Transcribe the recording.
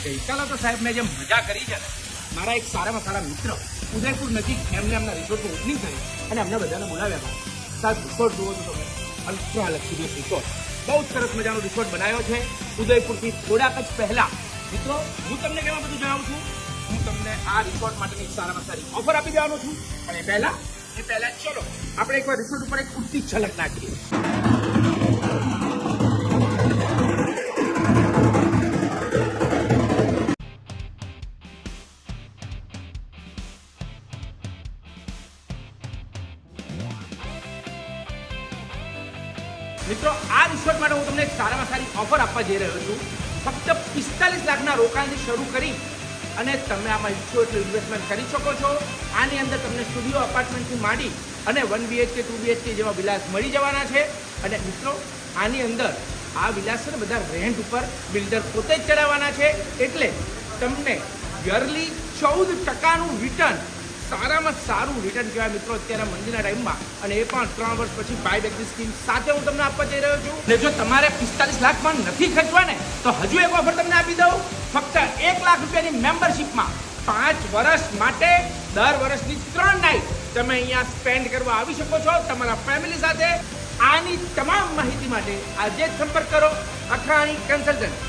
ગઈકાલે તો સાહેબ મેં જે મજા કરી છે ને, મારા એક સારામાં સારા મિત્ર ઉદયપુર નજીક એમના રિસોર્ટનું ઓપનિંગ કર્યું અને અમને બધાને બોલાવ્યા હતા. સાહેબ રિસોર્ટ જુઓ તો તમે, અલ્ટ્રા લક્ઝરિયસ રિસોર્ટ, બહુ જ સરસ મજાનો રિસોર્ટ બનાવ્યો છે ઉદયપુરથી થોડાક જ પહેલા. મિત્રો, હું તમને કેવા બધું જણાવું છું. હું તમને આ રિસોર્ટ માટેની સારામાં સારી ઓફર આપી દેવાનો છું. પણ એ પહેલા ચલો આપણે એકવાર રિસોર્ટ ઉપર એક ઉડતી ઝલક નાખીએ. મિત્રો, આ રિસોર્ટ માટે હું તમને એક સારામાં સારી ઓફર આપવા જઈ રહ્યો છું. ફક્ત 45 લાખના રોકાણથી શરૂ કરી અને તમે આમાં ઈચ્છો એટલું ઇન્વેસ્ટમેન્ટ કરી શકો છો. આની અંદર તમને સ્ટુડિયો અપાર્ટમેન્ટથી માંડી અને 1 BHK 2 BHK જેવા વિલાસ મળી જવાના છે. અને મિત્રો, આની અંદર આ વિલાસ છે ને બધા રેન્ટ ઉપર બિલ્ડર પોતે જ ચડાવવાના છે. એટલે તમને યરલી 14% રિટર્ન, સારામાં સારું રિટર્ન કહેવાય મિત્રો અત્યારે મંદીના ટાઈમમાં, અને એ પણ 3 વર્ષ પછી બાયબેકની સ્કીમ સાથે હું તમને આપવા જઈ રહ્યો છું. અને જો તમારે 45 લાખમાં નથી ખર્ચવા ને, તો હજુ એક ઓફર તમને આપી દઉં. ફક્ત 1 લાખ રૂપિયાની મેમ્બરશિપમાં 5 વર્ષ માટે દર વર્ષની 3 નાઇટ તમે અહીંયા સ્પેન્ડ કરવા આવી શકો છો તમારા ફેમિલી સાથે. આની તમામ માહિતી માટે આજે જ સંપર્ક કરો અખાણી કન્સલ્ટન્ટ.